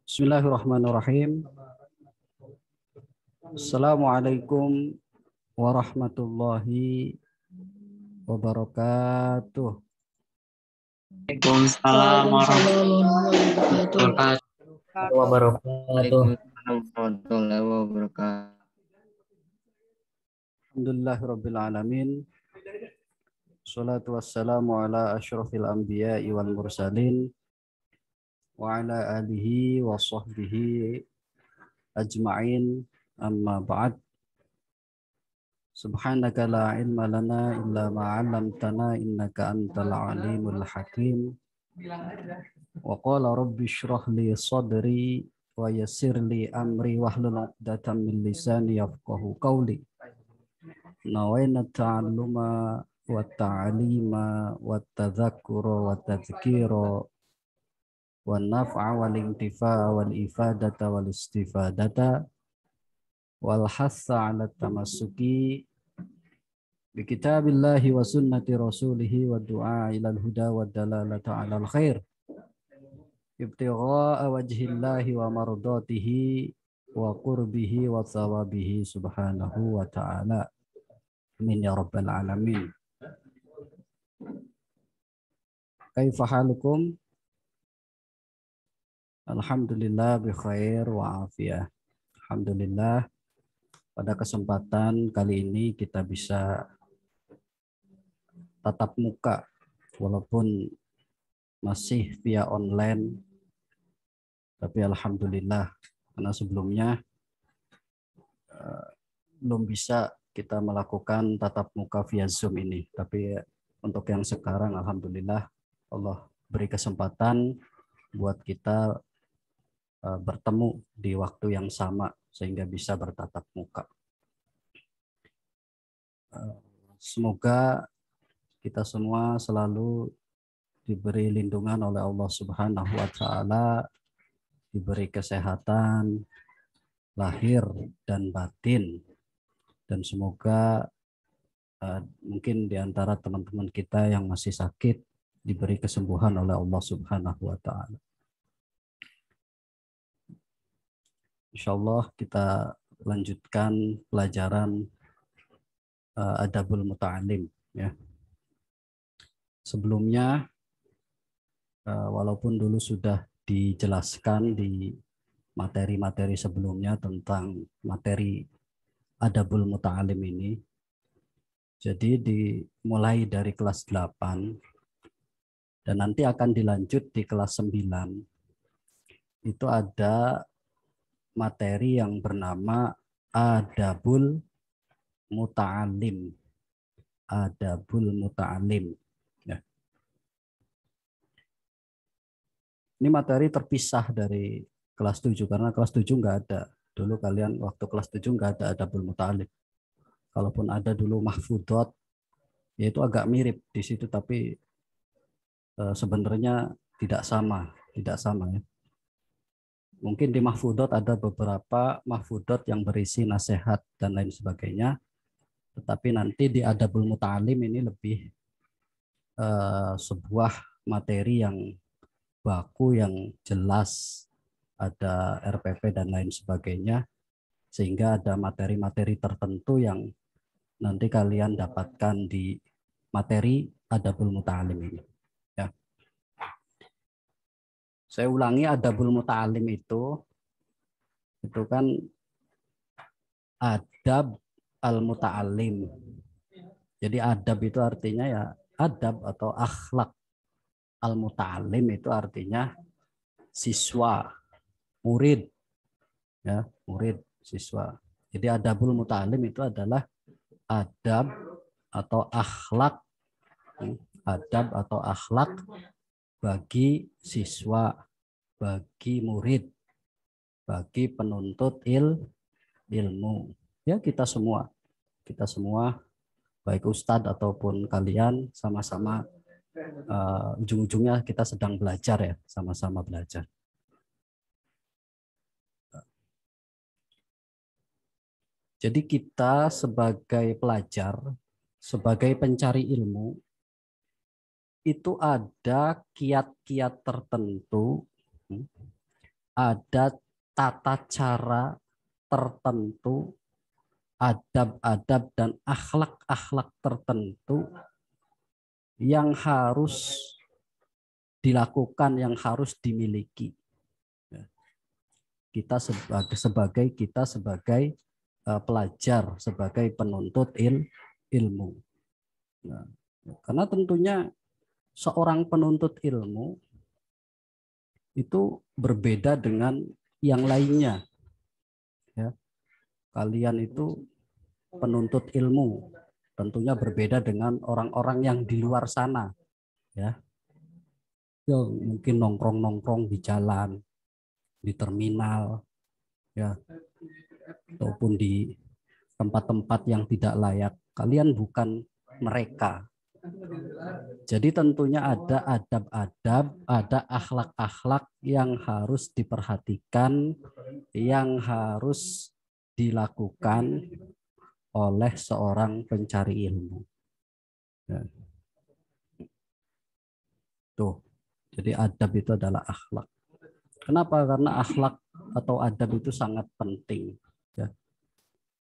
Bismillahirrahmanirrahim. Assalamualaikum warahmatullahi wabarakatuh. Waalaikumsalam Waalaikumsalam warahmatullahi warahmatullahi wabarakatuh. Alhamdulillahirabbil alamin. Shalatu wassalamu ala asyrafil anbiya'i wal mursalin wa ala alihi wa sahbihi ajma'in, amma ba'd. Subhanaka la ilma lana illa ma 'allamtana innaka antal alimul hakim. Wa qala rabbi shrah li sadri wa yassir li amri wahlul 'uqdatam min lisani yafqahu qawli. Nawaina ta'alluma wa ta'alima wa tadhakkura wa tadhkira wa naf'a wal intifa'a wal ifadata wal istifadata wal hassa 'ala tamassuki bi kitabillahi wa sunnati rasulihi wa du'a ilal huda wa dalalata 'alal khair ibtigha'a wajhillahi wa mardatihi wa qurbihi wa thawabihi subhanahu wa ta'ala. Amin ya rabbal alamin. Kaifa halukum? Alhamdulillah bi khair wa afiyah. Alhamdulillah pada kesempatan kali ini kita bisa tatap muka walaupun masih via online, tapi alhamdulillah karena sebelumnya belum bisa kita melakukan tatap muka via Zoom ini, tapi untuk yang sekarang alhamdulillah Allah beri kesempatan buat kita bertemu di waktu yang sama sehingga bisa bertatap muka. Semoga kita semua selalu diberi lindungan oleh Allah Subhanahu wa taala, diberi kesehatan lahir dan batin, dan semoga mungkin di antara teman-teman kita yang masih sakit diberi kesembuhan oleh Allah Subhanahu wa taala. Insyaallah kita lanjutkan pelajaran Adabul Muta'alim ya. Sebelumnya walaupun dulu sudah dijelaskan di materi-materi sebelumnya tentang materi Adabul Muta'alim ini. Jadi dimulai dari kelas 8 dan nanti akan dilanjut di kelas 9. Itu ada materi yang bernama Adabul Muta'alim. Adabul Muta'alim. Ya. Ini materi terpisah dari kelas 7 karena kelas 7 nggak ada. Dulu kalian waktu kelas 7 nggak ada Adabul Muta'alim. Kalaupun ada dulu mahfudot, ya itu agak mirip di situ, tapi sebenarnya tidak sama ya. Mungkin di mahfudot ada beberapa mahfudot yang berisi nasihat dan lain sebagainya, tetapi nanti di Adabul Muta'alim ini lebih sebuah materi yang baku, yang jelas, ada RPP dan lain sebagainya, sehingga ada materi-materi tertentu yang nanti kalian dapatkan di materi Adabul Muta'alim ini. Ya. Saya ulangi, Adabul Muta'alim itu kan adab al-muta'alim. Jadi adab itu artinya ya adab atau akhlak. Al-muta'alim itu artinya siswa, murid. Ya, murid, siswa. Jadi adabul muta'alim itu adalah adab atau akhlak, adab atau akhlak bagi siswa, bagi murid, bagi penuntut ilmu. Ya, kita semua baik ustadz ataupun kalian sama-sama ujung-ujungnya kita sedang belajar ya, sama-sama belajar. Jadi kita sebagai pelajar, sebagai pencari ilmu, itu ada kiat-kiat tertentu, ada tata cara tertentu, adab-adab dan akhlak-akhlak tertentu yang harus dilakukan, yang harus dimiliki. Kita sebagai pelajar, sebagai penuntut ilmu. Nah, karena tentunya seorang penuntut ilmu itu berbeda dengan yang lainnya. Ya, kalian itu penuntut ilmu, tentunya berbeda dengan orang-orang yang di luar sana. Ya, mungkin nongkrong-nongkrong di jalan, di terminal, ya, ataupun di tempat-tempat yang tidak layak. Kalian bukan mereka. Jadi tentunya ada adab-adab, ada akhlak-akhlak yang harus diperhatikan, yang harus dilakukan oleh seorang pencari ilmu. Ya. Tuh, jadi adab itu adalah akhlak. Kenapa? Karena akhlak atau adab itu sangat penting. Ya.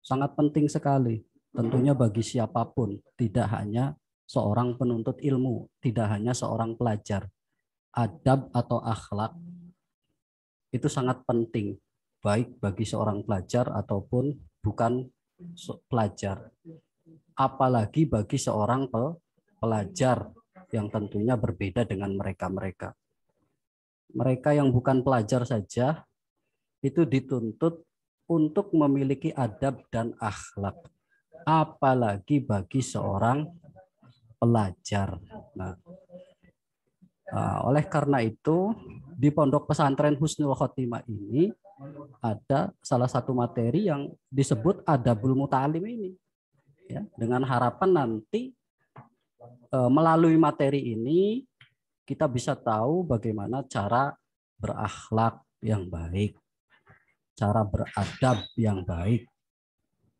Sangat penting sekali. Tentunya bagi siapapun, tidak hanya seorang penuntut ilmu, tidak hanya seorang pelajar. Adab atau akhlak itu sangat penting, baik bagi seorang pelajar ataupun bukan pelajar. Apalagi bagi seorang pelajar yang tentunya berbeda dengan mereka-mereka. Mereka yang bukan pelajar saja itu dituntut untuk memiliki adab dan akhlak. Apalagi bagi seorang pelajar. Nah, oleh karena itu di Pondok Pesantren Husnul Khotimah ini ada salah satu materi yang disebut Adabul Muta'alim ini. Ya, dengan harapan nanti melalui materi ini kita bisa tahu bagaimana cara berakhlak yang baik, cara beradab yang baik,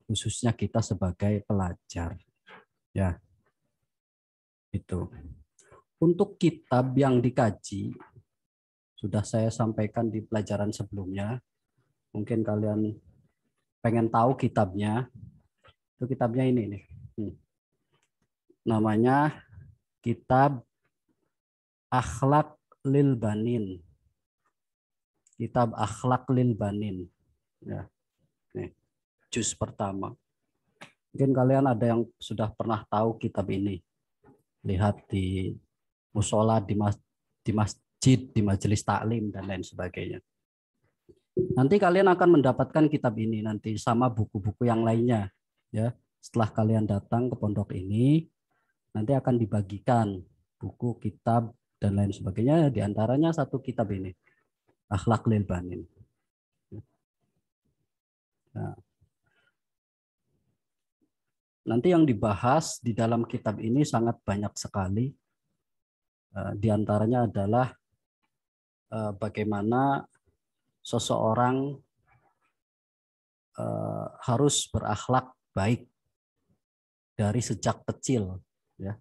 khususnya kita sebagai pelajar. Ya, itu. Untuk kitab yang dikaji, sudah saya sampaikan di pelajaran sebelumnya. Mungkin kalian pengen tahu kitabnya. Itu kitabnya ini nih. Namanya Kitab Akhlak lil Banin. Kitab Akhlak lil Banin. Ya. Nih, juz pertama. Mungkin kalian ada yang sudah pernah tahu kitab ini. Lihat di musola, di masjid, di majelis taklim dan lain sebagainya. Nanti kalian akan mendapatkan kitab ini nanti sama buku-buku yang lainnya, ya. Setelah kalian datang ke pondok ini, nanti akan dibagikan buku, kitab dan lain sebagainya. Di antaranya satu kitab ini, Akhlak lil Banin. Nah, nanti yang dibahas di dalam kitab ini sangat banyak sekali. Di antaranya adalah bagaimana seseorang harus berakhlak baik dari sejak kecil, ya.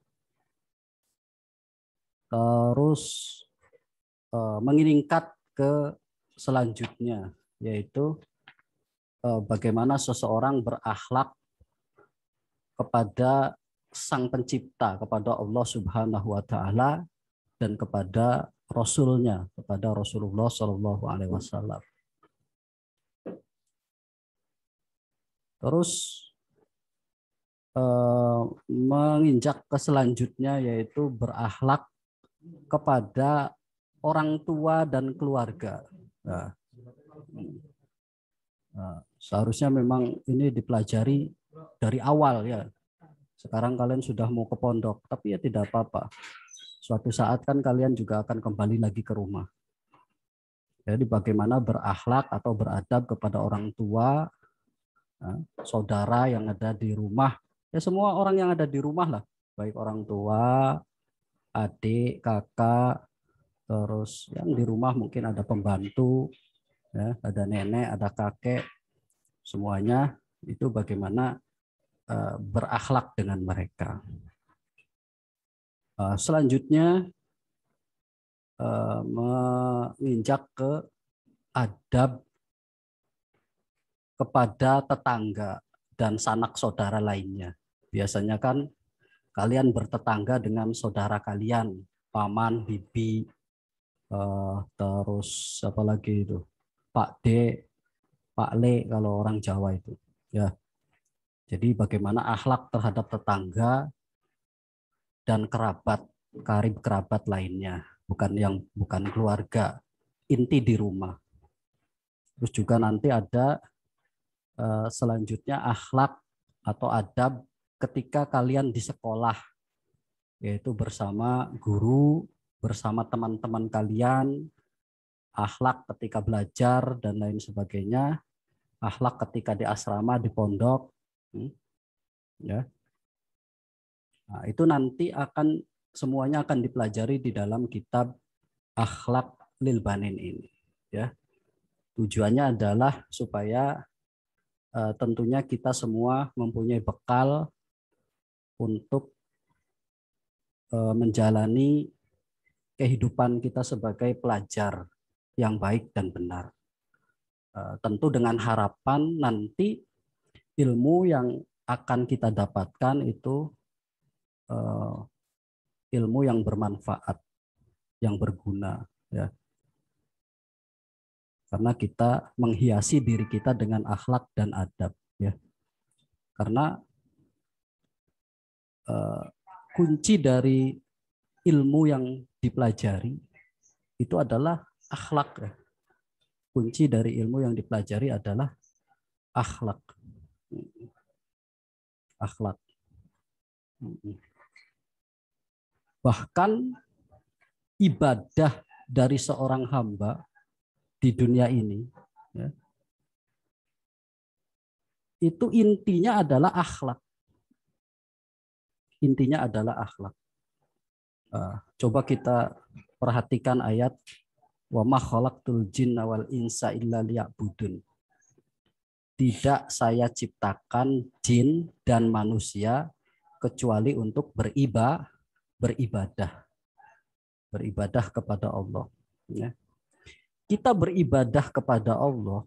Terus meningkat ke selanjutnya, yaitu bagaimana seseorang berakhlak kepada Sang Pencipta, kepada Allah Subhanahu wa taala dan kepada Rasulnya, kepada Rasulullah Shallallahu alaihi wasallam. Terus menginjak ke selanjutnya, yaitu berakhlak kepada orang tua dan keluarga. Nah, seharusnya memang ini dipelajari dari awal, ya. Sekarang kalian sudah mau ke pondok, tapi ya tidak apa-apa. Suatu saat kan kalian juga akan kembali lagi ke rumah. Jadi bagaimana berakhlak atau beradab kepada orang tua, saudara yang ada di rumah, ya semua orang yang ada di rumah lah, baik orang tua, adik, kakak, terus yang di rumah mungkin ada pembantu, ya, ada nenek, ada kakek, semuanya itu bagaimana berakhlak dengan mereka. Selanjutnya menginjak ke adab kepada tetangga dan sanak saudara lainnya. Biasanya kan kalian bertetangga dengan saudara kalian, paman, bibi, terus apa lagi itu, Pak D, Pak Le kalau orang Jawa itu. Ya, jadi bagaimana akhlak terhadap tetangga dan kerabat, karib kerabat lainnya, bukan keluarga inti di rumah. Terus juga nanti ada selanjutnya akhlak atau adab ketika kalian di sekolah, yaitu bersama guru, bersama teman-teman kalian, akhlak ketika belajar dan lain sebagainya, akhlak ketika di asrama, di pondok, ya. Nah, itu nanti semuanya akan dipelajari di dalam kitab Akhlak Lil Banin ini, ya. Tujuannya adalah supaya tentunya kita semua mempunyai bekal untuk menjalani kehidupan kita sebagai pelajar yang baik dan benar. Tentu dengan harapan nanti ilmu yang akan kita dapatkan itu ilmu yang bermanfaat, yang berguna, ya. Karena kita menghiasi diri kita dengan akhlak dan adab, ya. Karena kunci dari ilmu yang dipelajari itu adalah akhlak, ya. Kunci dari ilmu yang dipelajari adalah akhlak. Akhlak. Bahkan ibadah dari seorang hamba di dunia ini, ya, itu intinya adalah akhlak. Intinya adalah akhlak. Coba kita perhatikan ayat wa ma khalaqtul jinna wal insa illa liya'budun. Tidak saya ciptakan jin dan manusia kecuali untuk beribadah kepada Allah, ya. Kita beribadah kepada Allah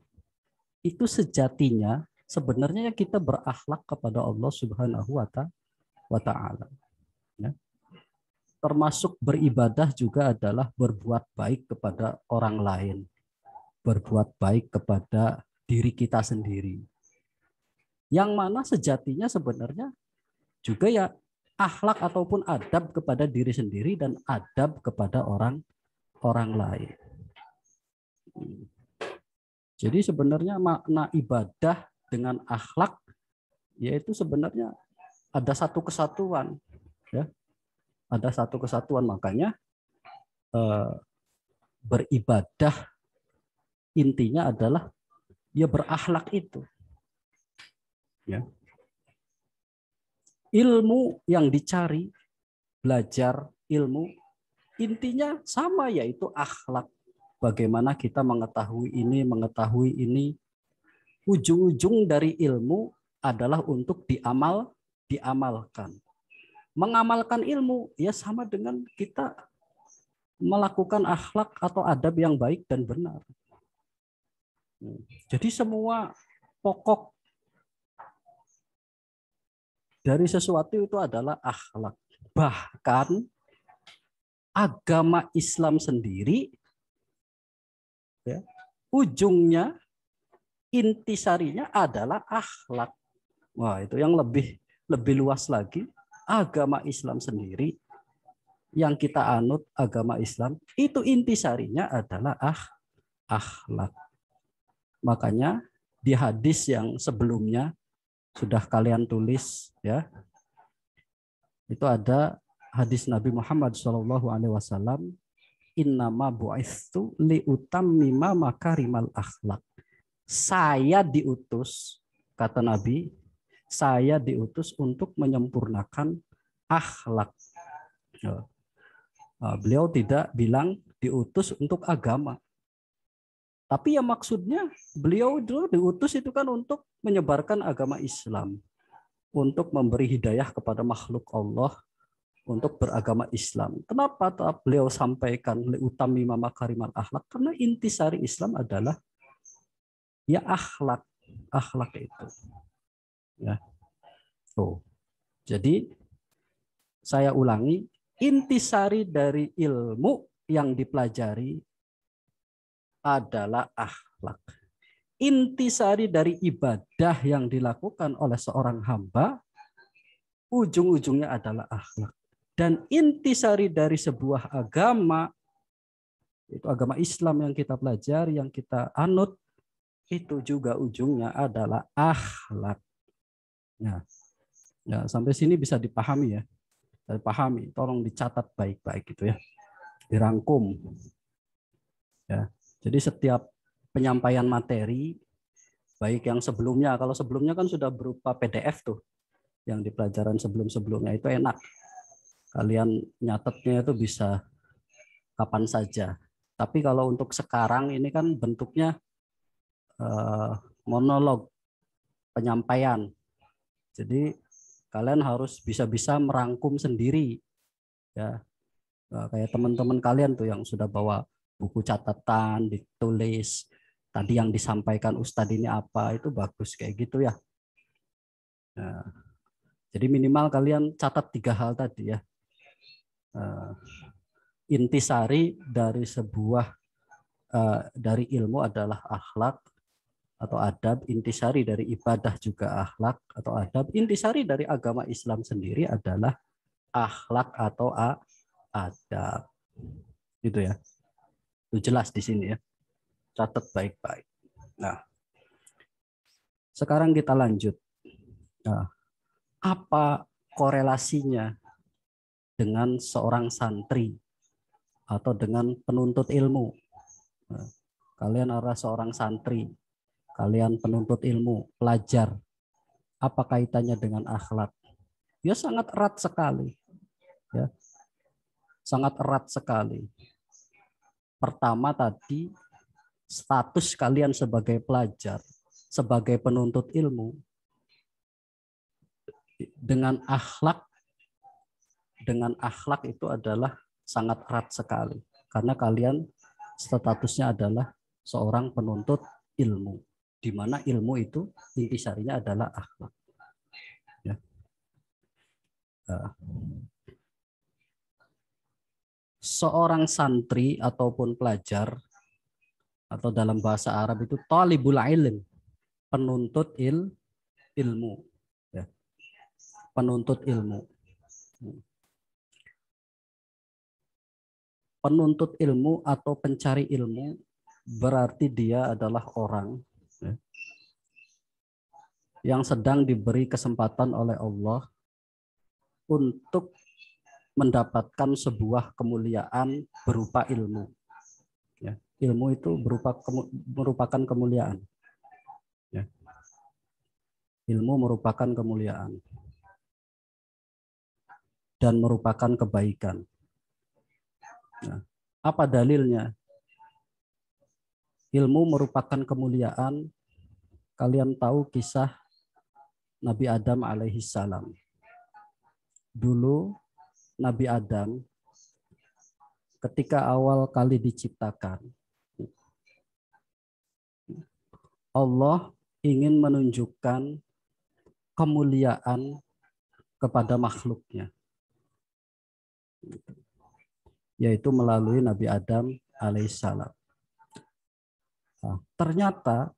itu sejatinya sebenarnya kita berakhlak kepada Allah Subhanahu wa ta'ala, ya. Termasuk beribadah juga adalah berbuat baik kepada orang lain, berbuat baik kepada diri kita sendiri. Yang mana sejatinya sebenarnya juga ya akhlak ataupun adab kepada diri sendiri dan adab kepada orang lain. Jadi sebenarnya makna ibadah dengan akhlak yaitu sebenarnya ada satu kesatuan, ya. Ada satu kesatuan, makanya beribadah intinya adalah ya berakhlak itu, ya. Ilmu yang dicari, belajar ilmu intinya sama, yaitu akhlak. Bagaimana kita mengetahui ini, ujung-ujung dari ilmu adalah untuk diamalkan. Mengamalkan ilmu ya sama dengan kita melakukan akhlak atau adab yang baik dan benar. Jadi semua pokok dari sesuatu itu adalah akhlak. Bahkan agama Islam sendiri, ya, ujungnya intisarinya adalah akhlak. Wah, itu yang lebih luas lagi. Agama Islam sendiri yang kita anut, agama Islam itu intisarinya adalah akhlak. Makanya di hadis yang sebelumnya sudah kalian tulis, ya, itu ada hadis Nabi Muhammad SAW, innama bu'istu liutammima makarimal akhlak. Saya diutus, kata Nabi, saya diutus untuk menyempurnakan akhlak. Beliau tidak bilang diutus untuk agama. Tapi ya maksudnya beliau dulu diutus itu kan untuk menyebarkan agama Islam. Untuk memberi hidayah kepada makhluk Allah. untuk beragama Islam. Kenapa beliau sampaikan liutamima makarimal akhlak? Karena intisari Islam adalah ya akhlak, akhlak itu. Ya. Jadi saya ulangi, intisari dari ilmu yang dipelajari adalah akhlak. Intisari dari ibadah yang dilakukan oleh seorang hamba, ujung-ujungnya adalah akhlak. Dan intisari dari sebuah agama, itu agama Islam yang kita pelajari, yang kita anut, itu juga ujungnya adalah akhlak. Ya, sampai sini bisa dipahami ya. Dipahami, tolong dicatat baik-baik gitu ya. Dirangkum. Ya. Jadi setiap penyampaian materi, baik yang sebelumnya, kalau sebelumnya kan sudah berupa PDF tuh, yang di pelajaran sebelum-sebelumnya itu enak. Kalian nyatetnya itu bisa kapan saja. Tapi kalau untuk sekarang ini kan bentuknya monolog, penyampaian. Jadi kalian harus bisa-bisa merangkum sendiri. Ya, kayak teman-teman kalian tuh yang sudah bawa buku catatan, ditulis tadi yang disampaikan Ustadz ini apa, itu bagus kayak gitu ya. Nah, jadi minimal kalian catat 3 hal tadi ya. Intisari dari sebuah dari ilmu adalah akhlak atau adab, intisari dari ibadah juga akhlak atau adab, intisari dari agama Islam sendiri adalah akhlak atau adab. Gitu ya. Itu jelas di sini ya. Catat baik-baik. Nah, sekarang kita lanjut. Nah, apa korelasinya dengan seorang santri atau dengan penuntut ilmu? Nah, kalian adalah seorang santri, kalian penuntut ilmu, pelajar. Apa kaitannya dengan akhlak? Ya sangat erat sekali. Ya. Sangat erat sekali. Pertama tadi, status kalian sebagai pelajar, sebagai penuntut ilmu, dengan akhlak itu adalah sangat erat sekali. Karena kalian statusnya adalah seorang penuntut ilmu. Di mana ilmu itu intisarinya adalah akhlak. Ya. Seorang santri ataupun pelajar, atau dalam bahasa Arab itu talibul ilm, penuntut ilmu. Ya. Penuntut ilmu. Penuntut ilmu atau pencari ilmu berarti dia adalah orang yang sedang diberi kesempatan oleh Allah untuk mendapatkan sebuah kemuliaan berupa ilmu. Ya, ilmu itu merupakan kemuliaan. Ya. Ilmu merupakan kemuliaan dan merupakan kebaikan. Nah, apa dalilnya? Ilmu merupakan kemuliaan. Kalian tahu kisah Nabi Adam alaihissalam. Dulu Nabi Adam ketika awal kali diciptakan, Allah ingin menunjukkan kemuliaan kepada makhluknya, yaitu melalui Nabi Adam alaihissalam. Nah, ternyata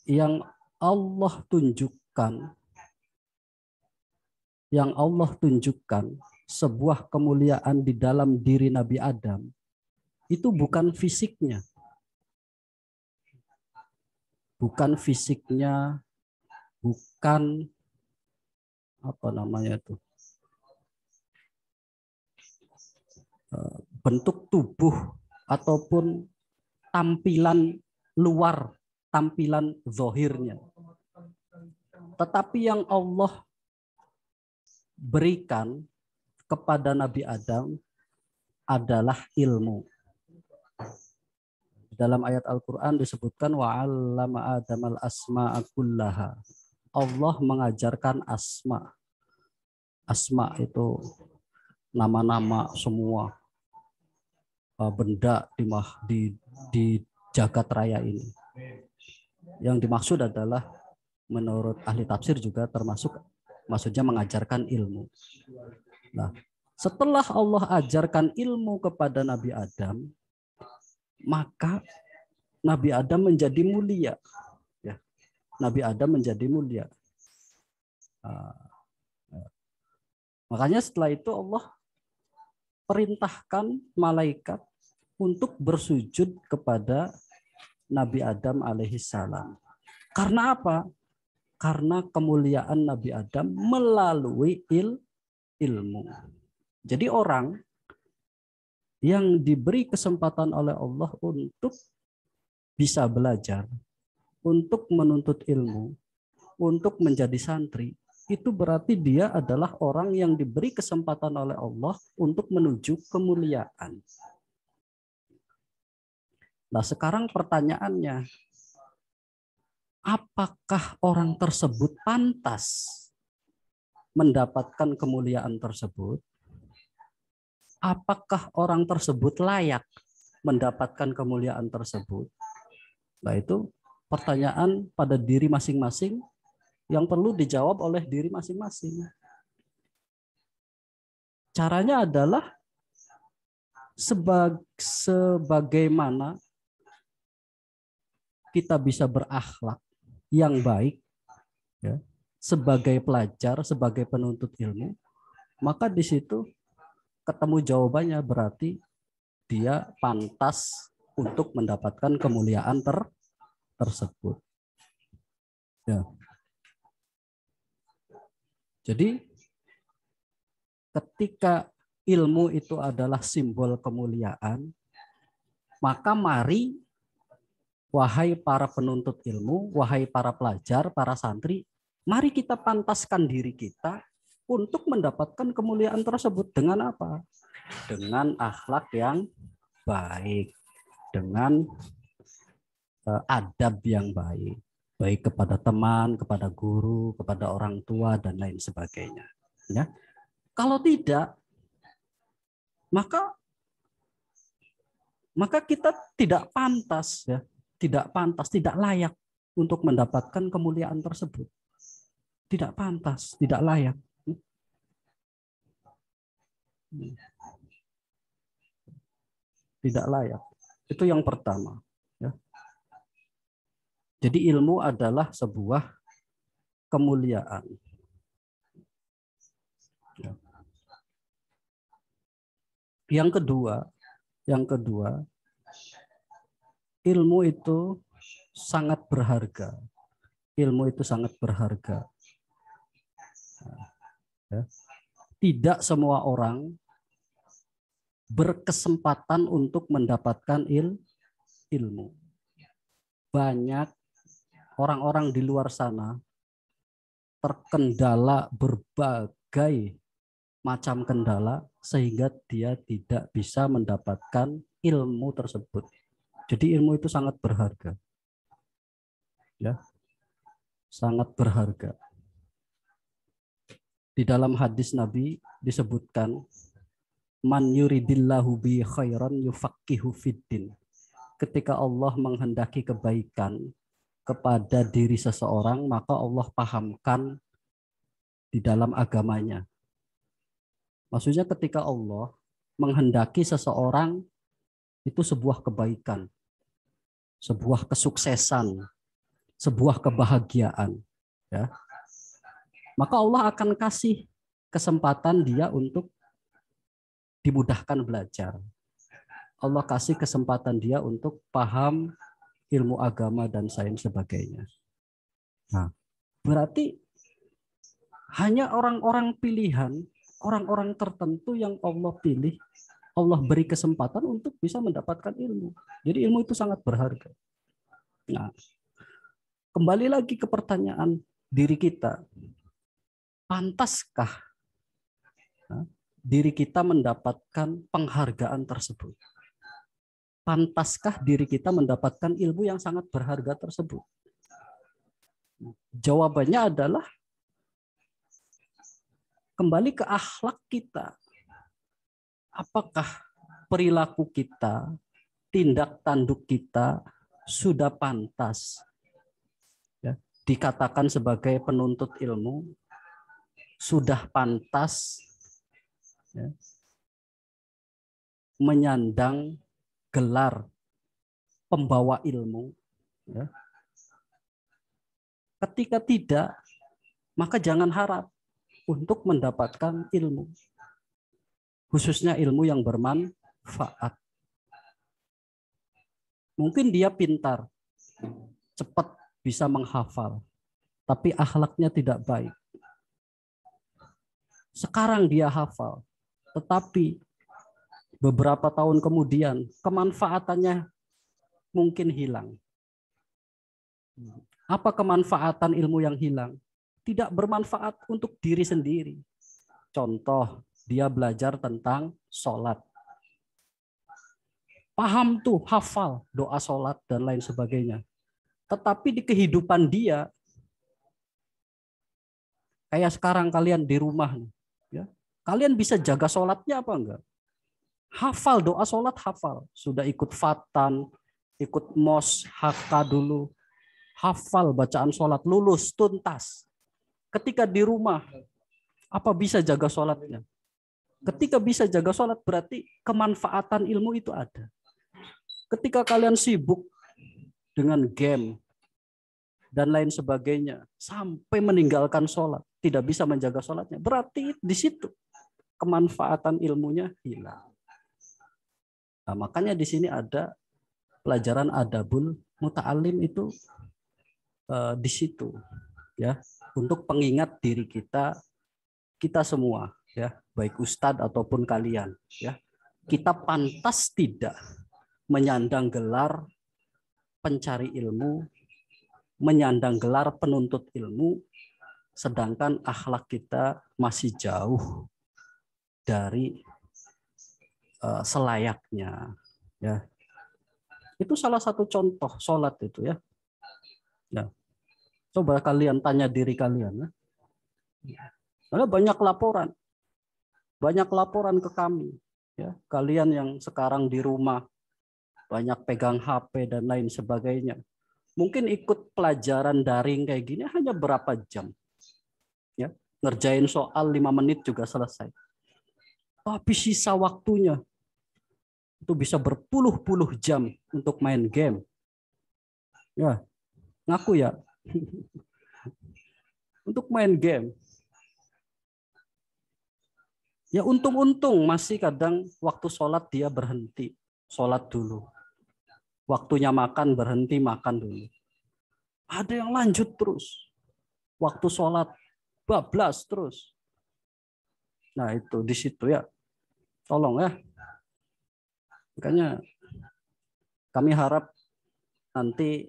yang Allah tunjukkan sebuah kemuliaan di dalam diri Nabi Adam itu bukan fisiknya. Bukan fisiknya, bukan apa namanya itu, bentuk tubuh ataupun tampilan luar, tampilan zahirnya. Tetapi yang Allah berikan kepada Nabi Adam adalah ilmu. Dalam ayat Al-Quran disebutkan wa'allama Adamal asma'a kullaha. Allah mengajarkan asma. Asma itu nama-nama semua benda di jagat raya ini. Yang dimaksud adalah menurut ahli tafsir juga termasuk maksudnya mengajarkan ilmu. Nah, setelah Allah ajarkan ilmu kepada Nabi Adam, maka Nabi Adam menjadi mulia. Ya, Nabi Adam menjadi mulia. Makanya setelah itu Allah perintahkan malaikat untuk bersujud kepada Nabi Adam alaihissalam. Karena apa? Karena kemuliaan Nabi Adam melalui ilmu. Jadi orang yang diberi kesempatan oleh Allah untuk bisa belajar, untuk menuntut ilmu, untuk menjadi santri, itu berarti dia adalah orang yang diberi kesempatan oleh Allah untuk menuju kemuliaan. Nah, sekarang pertanyaannya, apakah orang tersebut pantas mendapatkan kemuliaan tersebut? Apakah orang tersebut layak mendapatkan kemuliaan tersebut? Nah, itu pertanyaan pada diri masing-masing yang perlu dijawab oleh diri masing-masing. Caranya adalah sebagaimana kita bisa berakhlak yang baik, ya, sebagai pelajar, sebagai penuntut ilmu, maka di situ ketemu jawabannya, berarti dia pantas untuk mendapatkan kemuliaan tersebut. Ya. Jadi ketika ilmu itu adalah simbol kemuliaan, maka mari wahai para penuntut ilmu, wahai para pelajar, para santri, mari kita pantaskan diri kita untuk mendapatkan kemuliaan tersebut. Dengan apa? Dengan akhlak yang baik, dengan adab yang baik. Baik kepada teman, kepada guru, kepada orang tua, dan lain sebagainya. Ya. Kalau tidak, maka kita tidak pantas, ya, tidak pantas, tidak layak untuk mendapatkan kemuliaan tersebut. Tidak pantas, tidak layak. Tidak layak. Itu yang pertama. Ya. Jadi ilmu adalah sebuah kemuliaan. Ya. Yang kedua, ilmu itu sangat berharga. Ilmu itu sangat berharga. Ya. Tidak semua orang berkesempatan untuk mendapatkan ilmu. Banyak orang-orang di luar sana terkendala berbagai macam kendala sehingga dia tidak bisa mendapatkan ilmu tersebut. Jadi ilmu itu sangat berharga. Ya. Sangat berharga. Di dalam hadis Nabi disebutkan, man yuridillahu bi khairan yufaqihu fiddin. Ketika Allah menghendaki kebaikan kepada diri seseorang, maka Allah pahamkan di dalam agamanya. Maksudnya ketika Allah menghendaki seseorang itu sebuah kebaikan, sebuah kesuksesan, sebuah kebahagiaan, ya. Maka Allah akan kasih kesempatan dia untuk dimudahkan belajar. Allah kasih kesempatan dia untuk paham ilmu agama dan sains sebagainya. Nah, berarti hanya orang-orang pilihan, orang-orang tertentu yang Allah pilih, Allah beri kesempatan untuk bisa mendapatkan ilmu. Jadi ilmu itu sangat berharga. Nah, kembali lagi ke pertanyaan diri kita. Pantaskah diri kita mendapatkan penghargaan tersebut? Pantaskah diri kita mendapatkan ilmu yang sangat berharga tersebut? Jawabannya adalah kembali ke akhlak kita. apakah perilaku kita, tindak tanduk kita sudah pantas ya, dikatakan sebagai penuntut ilmu, sudah pantas ya, menyandang gelar pembawa ilmu. Ya. Ketika tidak, maka jangan harap untuk mendapatkan ilmu. Khususnya ilmu yang bermanfaat. Mungkin dia pintar, cepat bisa menghafal, tapi akhlaknya tidak baik. Sekarang dia hafal, tetapi beberapa tahun kemudian kemanfaatannya mungkin hilang. Apa kemanfaatan ilmu yang hilang? Tidak bermanfaat untuk diri sendiri. Contoh, dia belajar tentang sholat. Paham tuh, hafal doa sholat dan lain sebagainya. Tetapi di kehidupan dia, kayak sekarang kalian di rumah, ya, kalian bisa jaga sholatnya apa enggak? Hafal doa sholat, hafal. Sudah ikut fatan, ikut mos, haka dulu. Hafal bacaan sholat, lulus, tuntas. Ketika di rumah, apa bisa jaga sholatnya? Ketika bisa jaga sholat, berarti kemanfaatan ilmu itu ada. Ketika kalian sibuk dengan game dan lain sebagainya, sampai meninggalkan sholat, tidak bisa menjaga sholatnya, berarti di situ kemanfaatan ilmunya hilang. Nah, makanya di sini ada pelajaran adabul muta'alim itu di situ, ya, untuk pengingat diri kita semua, ya, baik ustadz ataupun kalian, ya, kita pantas tidak menyandang gelar pencari ilmu, menyandang gelar penuntut ilmu, sedangkan akhlak kita masih jauh dari selayaknya, ya. Itu salah satu contoh sholat itu, ya. Ya. Coba kalian tanya diri kalian, ya. Ada banyak laporan ke kami, ya. Kalian yang sekarang di rumah banyak pegang HP dan lain sebagainya. Mungkin ikut pelajaran daring kayak gini hanya berapa jam, ya. Ngerjain soal 5 menit juga selesai. Tapi sisa waktunya itu bisa berpuluh-puluh jam untuk main game. Ya, ngaku ya. Untuk main game. Ya untung-untung masih kadang waktu sholat dia berhenti. Sholat dulu. Waktunya makan berhenti makan dulu. Ada yang lanjut terus. Waktu sholat bablas terus. Nah itu di situ ya. Tolong ya. Makanya kami harap nanti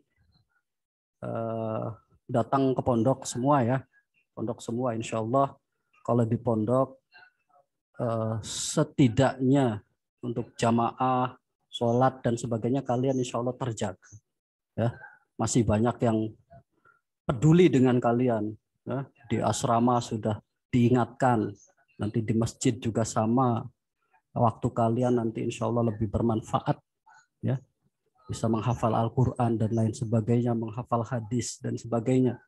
datang ke pondok semua ya. Pondok semua insya Allah. Kalau di pondok setidaknya untuk jamaah, sholat dan sebagainya kalian insya Allah terjaga. Ya, masih banyak yang peduli dengan kalian. Ya, di asrama sudah diingatkan, nanti di masjid juga sama. Waktu kalian nanti insya Allah lebih bermanfaat. Ya, bisa menghafal Al-Quran dan lain sebagainya, menghafal hadis dan sebagainya.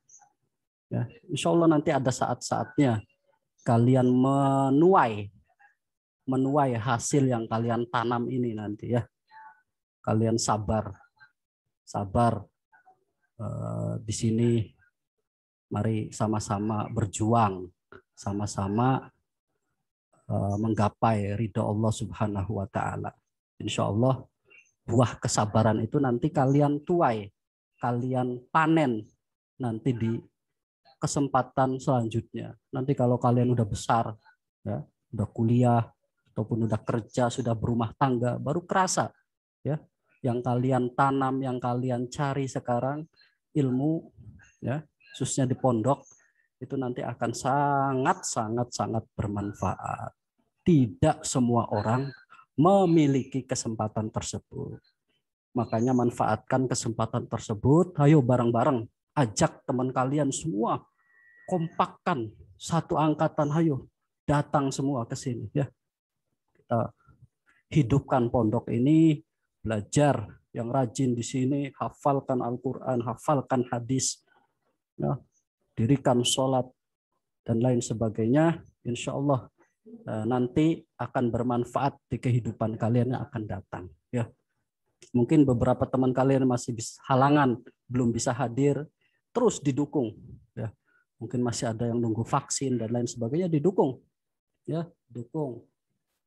Ya, insya Allah nanti ada saat-saatnya kalian menuai hasil yang kalian tanam ini nanti ya. Kalian sabar di sini. Mari sama-sama berjuang, sama-sama menggapai ridha Allah Subhanahu wa taala. Insya Allah buah kesabaran itu nanti kalian tuai, kalian panen nanti di kesempatan selanjutnya. Nanti kalau kalian udah besar, ya, udah kuliah ataupun udah kerja, sudah berumah tangga, baru kerasa ya yang kalian tanam, yang kalian cari sekarang ilmu, ya, khususnya di pondok itu nanti akan sangat bermanfaat. Tidak semua orang memiliki kesempatan tersebut. Makanya manfaatkan kesempatan tersebut. Ayo bareng-bareng ajak teman kalian semua, kompakkan satu angkatan, ayo datang semua ke sini ya. Kita hidupkan pondok ini, belajar yang rajin di sini, hafalkan Al-Quran, hafalkan hadis, ya, dirikan sholat, dan lain sebagainya. Insya Allah nanti akan bermanfaat di kehidupan kalian yang akan datang. Ya, mungkin beberapa teman kalian masih halangan, belum bisa hadir, terus didukung. Ya, mungkin masih ada yang nunggu vaksin dan lain sebagainya, didukung. Ya, dukung,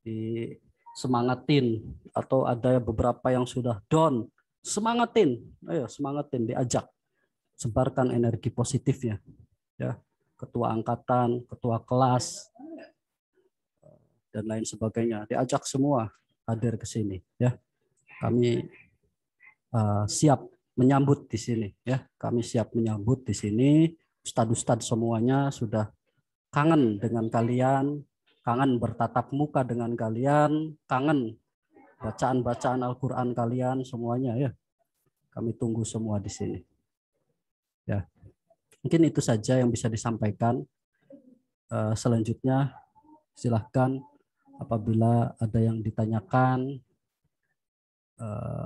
disemangatin. Atau ada beberapa yang sudah down, semangatin, ayo semangatin, diajak, sebarkan energi positifnya. Ya, ketua angkatan, ketua kelas, dan lain sebagainya, diajak semua hadir ke sini. Ya, kami siap menyambut di sini. Ya, kami siap menyambut di sini. Ustadz-ustadz semuanya sudah kangen dengan kalian, kangen bertatap muka dengan kalian, kangen bacaan-bacaan Al-Quran kalian semuanya. Ya, kami tunggu semua di sini. Ya, mungkin itu saja yang bisa disampaikan. Selanjutnya silahkan apabila ada yang ditanyakan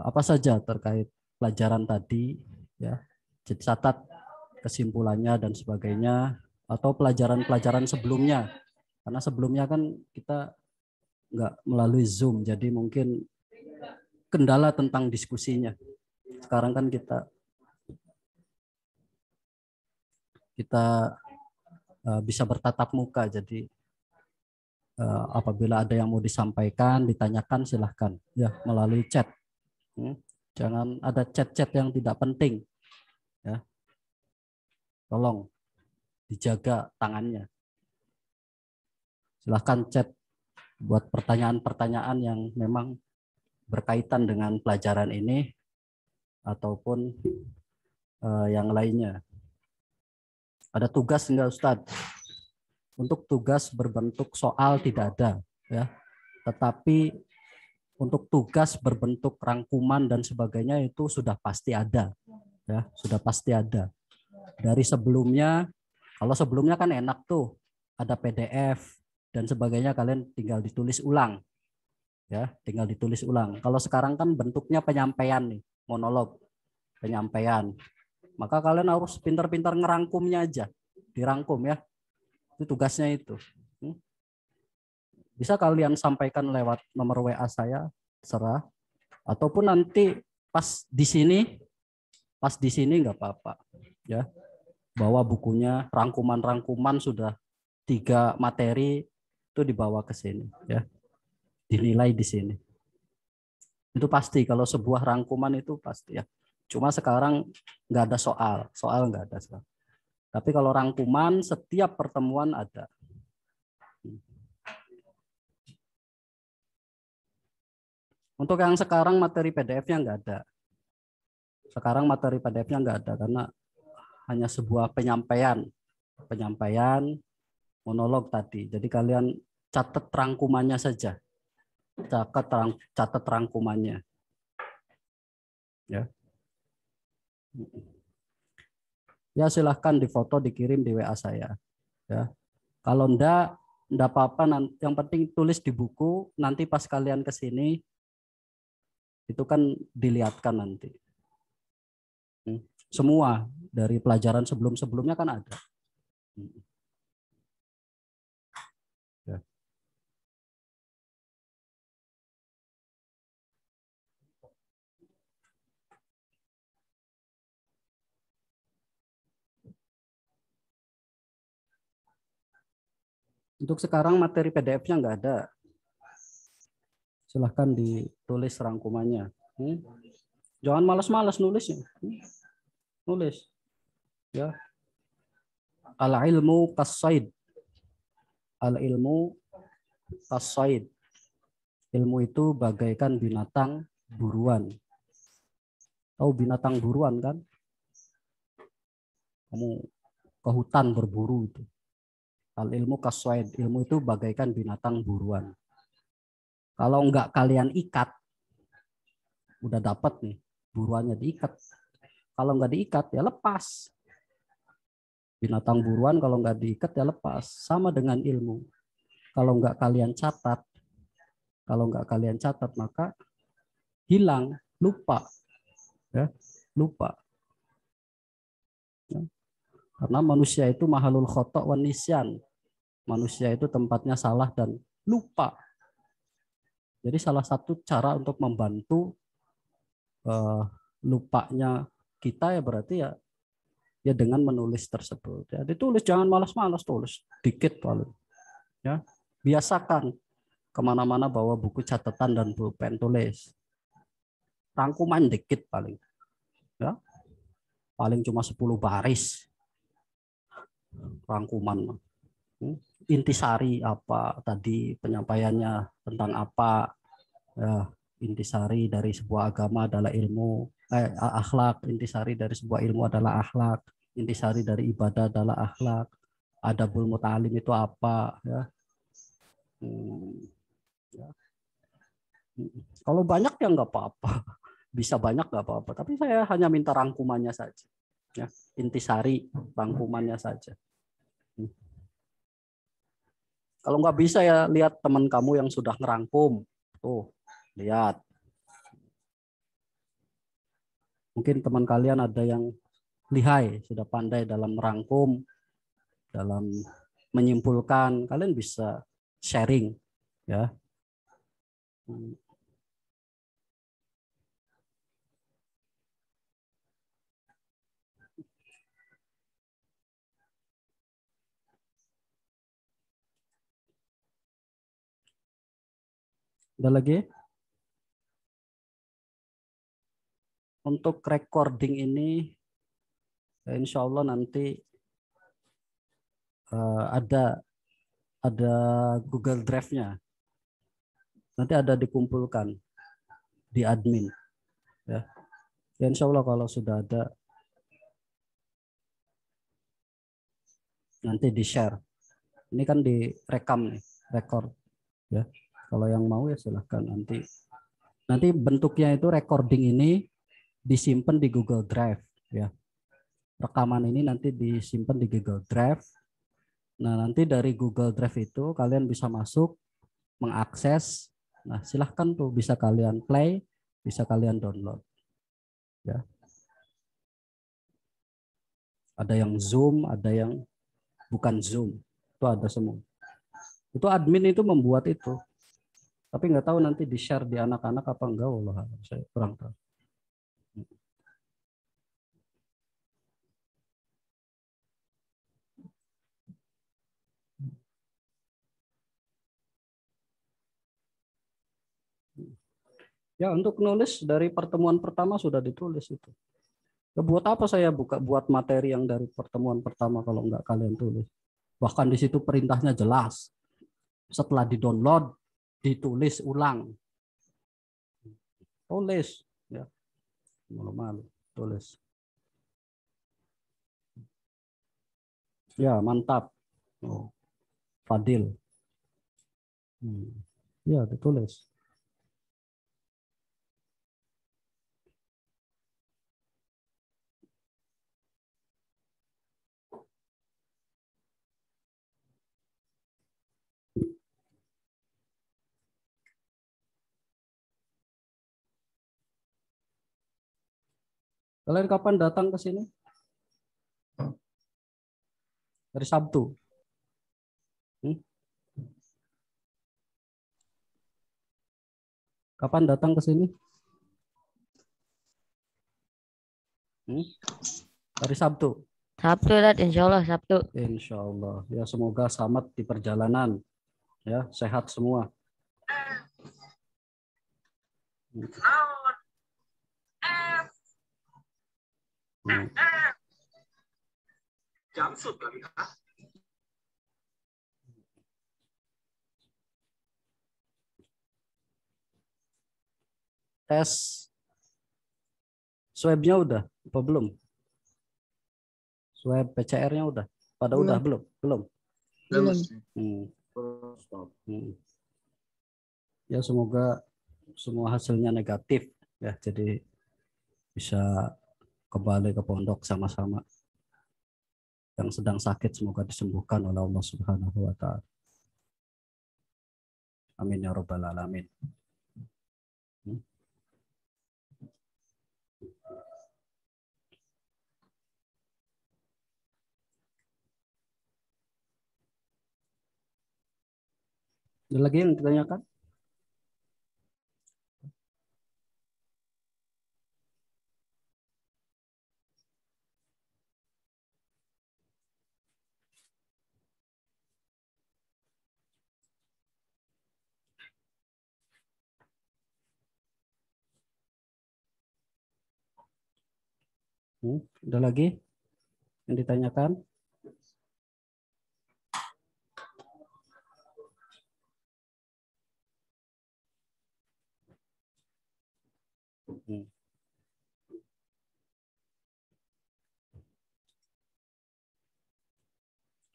apa saja terkait pelajaran tadi, ya, catat kesimpulannya dan sebagainya, atau pelajaran-pelajaran sebelumnya, karena sebelumnya kan kita nggak melalui Zoom, jadi mungkin kendala tentang diskusinya. Sekarang kan kita bisa bertatap muka, jadi apabila ada yang mau disampaikan, ditanyakan, silahkan ya melalui chat. Jangan ada chat-chat yang tidak penting. Ya, tolong dijaga tangannya. Silahkan chat buat pertanyaan-pertanyaan yang memang berkaitan dengan pelajaran ini ataupun yang lainnya. Ada tugas enggak Ustadz? Untuk tugas berbentuk soal tidak ada, ya. Tetapi untuk tugas berbentuk rangkuman dan sebagainya itu sudah pasti ada, ya, sudah pasti ada. Dari sebelumnya, kalau sebelumnya kan enak tuh, ada PDF dan sebagainya, kalian tinggal ditulis ulang, ya, tinggal ditulis ulang. Kalau sekarang kan bentuknya penyampaian nih, monolog, penyampaian. Maka kalian harus pintar-pintar ngerangkumnya aja, dirangkum ya. Itu tugasnya itu. Bisa kalian sampaikan lewat nomor WA saya, terserah. Ataupun nanti pas di sini nggak apa-apa, ya. Bawa bukunya, rangkuman-rangkuman sudah 3 materi itu dibawa ke sini, ya. Dinilai di sini. Itu pasti kalau sebuah rangkuman itu pasti ya. Cuma sekarang nggak ada soal nggak ada soal. Tapi kalau rangkuman setiap pertemuan ada. Untuk yang sekarang materi PDF-nya nggak ada. Sekarang materi PDF-nya nggak ada karena hanya sebuah penyampaian monolog tadi. Jadi kalian catat rangkumannya saja. Catat rangkumannya. Ya. Ya silahkan difoto, dikirim di WA saya. Ya. Kalau enggak apa-apa. Yang penting tulis di buku. Nanti pas kalian ke sini itu kan dilihatkan nanti. Semua dari pelajaran sebelum-sebelumnya kan ada. Ya. Untuk sekarang materi PDF-nya nggak ada. Silahkan ditulis rangkumannya. Jangan malas-malas nulisnya. Nulis. Ya. Al-ilmu kas-said. Al-ilmu kas-said. Ilmu itu bagaikan binatang buruan. Tahu binatang buruan kan? Kamu ke hutan berburu itu. Al-ilmu kas-said. Ilmu itu bagaikan binatang buruan. Kalau enggak kalian ikat, udah dapat nih, buruannya diikat. Kalau enggak diikat, ya lepas. Binatang buruan kalau enggak diikat, ya lepas. Sama dengan ilmu. Kalau enggak kalian catat, Kalau nggak kalian catat maka hilang, lupa, ya, lupa. Ya. Karena manusia itu mahalul khotok wan nisyan. Manusia itu tempatnya salah dan lupa. Jadi salah satu cara untuk membantu lupanya kita ya berarti ya dengan menulis tersebut. Ya, ditulis, jangan malas-malas, tulis dikit paling. Ya, biasakan kemana-mana bawa buku catatan dan pulpen, tulis. Rangkuman dikit paling. Ya, paling cuma 10 baris. Rangkuman. Intisari apa tadi penyampaiannya tentang apa, ya, intisari dari sebuah agama adalah ilmu, akhlak. Intisari dari sebuah ilmu adalah akhlak. Intisari dari ibadah adalah akhlak. Adabul muta'alim itu apa, ya. Ya. Kalau banyak ya nggak apa-apa, bisa banyak nggak apa-apa. Tapi saya hanya minta rangkumannya saja, ya. Intisari rangkumannya saja. Kalau nggak bisa ya lihat teman kamu yang sudah ngerangkum, tuh lihat. Mungkin teman kalian ada yang lihai, sudah pandai dalam merangkum, dalam menyimpulkan. Kalian bisa sharing, ya. Ada lagi? Untuk recording ini, insya Allah nanti ada Google Drive-nya. Nanti ada dikumpulkan di admin. Ya. Insya Allah kalau sudah ada, nanti di-share. Ini kan direkam nih, record. Ya. Kalau yang mau ya silahkan nanti. Nanti bentuknya itu recording ini disimpan di Google Drive. Ya. Rekaman ini nanti disimpan di Google Drive. Nah, nanti dari Google Drive itu kalian bisa masuk, mengakses. Nah, silahkan tuh bisa kalian play, bisa kalian download. Ya. Ada yang Zoom, ada yang bukan Zoom. Itu ada semua. Itu admin itu membuat itu. Tapi nggak tahu nanti di-share di anak-anak apa enggak, Allah, saya kurang tahu. Ya, untuk nulis dari pertemuan pertama sudah ditulis itu. Ya, buat apa saya buat materi yang dari pertemuan pertama kalau nggak kalian tulis? Bahkan di situ perintahnya jelas. Setelah di-download, ditulis ulang. Tulis, ya. Malu-malu, tulis. Ya, mantap. Oh, Fadil. Ya, ditulis. Kalian kapan datang ke sini? Hari Sabtu. Kapan datang ke sini? Hari Sabtu. Sabtu, insya Allah Sabtu. Insya Allah. Ya, semoga selamat di perjalanan. Ya, sehat semua. Tes swab-nya udah apa belum? Swab PCR-nya udah? Pada Belum. udah belum? Belum. Belum. Ya, semoga semua hasilnya negatif ya, jadi bisa kembali ke pondok sama-sama. Yang sedang sakit semoga disembuhkan oleh Allah Subhanahu wa taala. Amin ya rabbal alamin. Ada lagi yang ditanyakan? Ada lagi yang ditanyakan?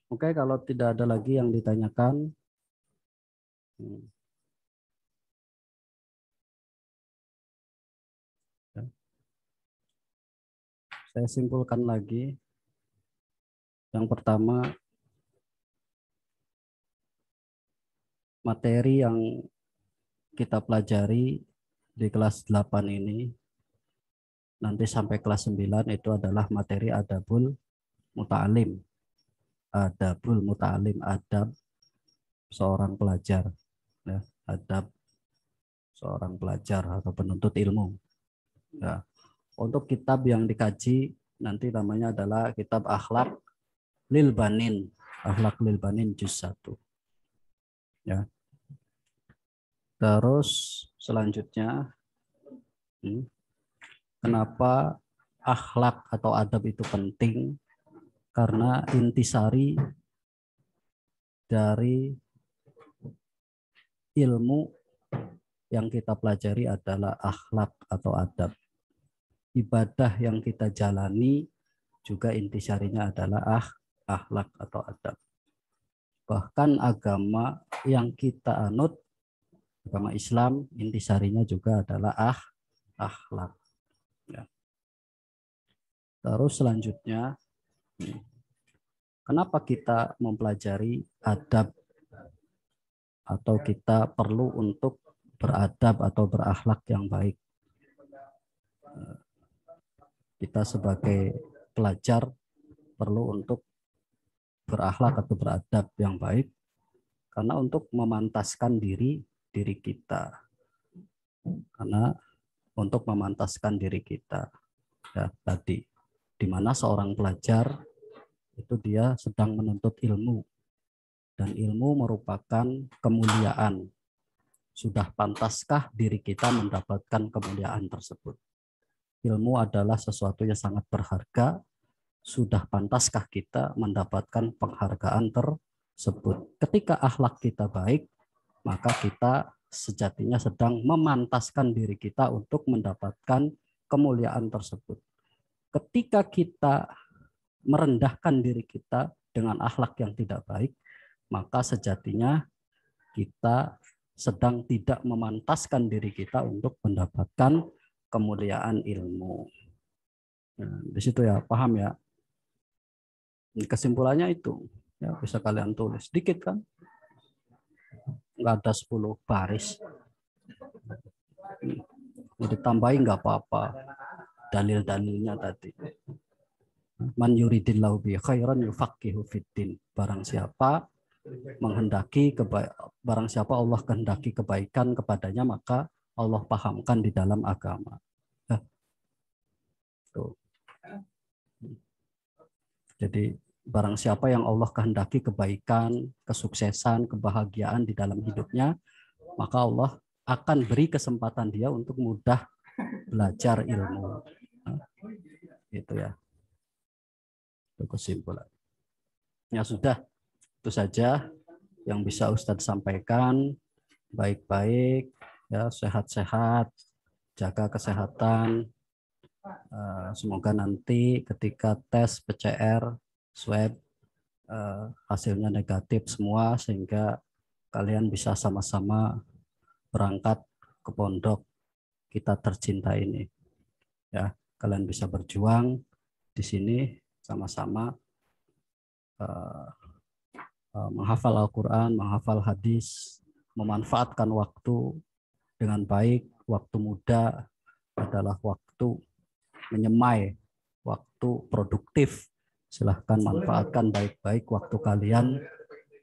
Oke, kalau tidak ada lagi yang ditanyakan, saya simpulkan lagi. Yang pertama, materi yang kita pelajari di kelas 8 ini, nanti sampai kelas 9 itu adalah materi adabul muta'alim. Adabul muta'alim, adab seorang pelajar. Ya, adab seorang pelajar atau penuntut ilmu. Ya. Untuk kitab yang dikaji nanti namanya adalah kitab Akhlak Lil Banin. Akhlak Lil Banin juz 1. Ya. Terus selanjutnya, kenapa akhlak atau adab itu penting? Karena intisari dari ilmu yang kita pelajari adalah akhlak atau adab. Ibadah yang kita jalani juga intisarinya adalah akhlak atau adab. Bahkan agama yang kita anut, agama Islam, intisarinya juga adalah akhlak. Ya. Terus selanjutnya, kenapa kita mempelajari adab atau kita perlu untuk beradab atau berakhlak yang baik? Kita sebagai pelajar perlu untuk berakhlak atau beradab yang baik karena untuk memantaskan diri kita. Karena untuk memantaskan diri kita. Ya, tadi di mana seorang pelajar itu dia sedang menuntut ilmu, dan ilmu merupakan kemuliaan. Sudah pantaskah diri kita mendapatkan kemuliaan tersebut? Ilmu adalah sesuatu yang sangat berharga. Sudah pantaskah kita mendapatkan penghargaan tersebut? Ketika akhlak kita baik, maka kita sejatinya sedang memantaskan diri kita untuk mendapatkan kemuliaan tersebut. Ketika kita merendahkan diri kita dengan akhlak yang tidak baik, maka sejatinya kita sedang tidak memantaskan diri kita untuk mendapatkan kemuliaan ilmu. Nah, di situ ya, paham ya? Kesimpulannya itu, ya bisa kalian tulis dikit kan? Nggak ada 10 baris. Jadi tambahin nggak apa-apa. Dalil-dalilnya tadi. Man yuridillahu bi khairan yufaqihu fiddin. Barang siapa Allah kehendaki kebaikan kepadanya, maka Allah pahamkan di dalam agama. Tuh. Jadi barang siapa yang Allah kehendaki kebaikan, kesuksesan, kebahagiaan di dalam hidupnya, maka Allah akan beri kesempatan dia untuk mudah belajar ilmu. Gitu ya. Itu kesimpulan. Ya sudah, itu saja yang bisa Ustadz sampaikan. Baik-baik, ya, sehat-sehat, jaga kesehatan. Semoga nanti ketika tes PCR, swab, hasilnya negatif semua, sehingga kalian bisa sama-sama berangkat ke pondok kita tercinta ini. Ya, kalian bisa berjuang di sini sama-sama menghafal Al-Quran, menghafal hadis, memanfaatkan waktu dengan baik. Waktu muda adalah waktu menyemai, waktu produktif. Silahkan manfaatkan baik-baik waktu kalian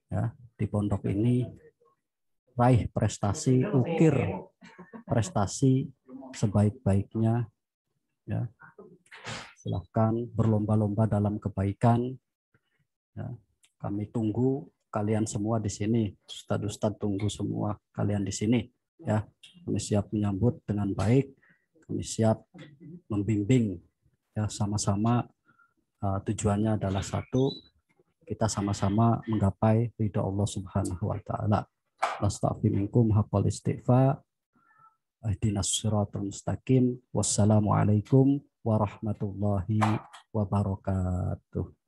ya di pondok ini. Raih prestasi, ukir prestasi sebaik-baiknya ya. Silahkan berlomba-lomba dalam kebaikan ya. Kami tunggu kalian semua di sini. Ustadz tunggu semua kalian di sini ya. Kami siap menyambut dengan baik. Kami siap membimbing ya, sama-sama. Tujuannya adalah satu, kita sama-sama menggapai ridha Allah Subhanahu wa taala. Astaghfirullahaladzim haqqal istighfar. Ihdinas siratal mustaqim. Wassalamualaikum warahmatullahi wabarakatuh.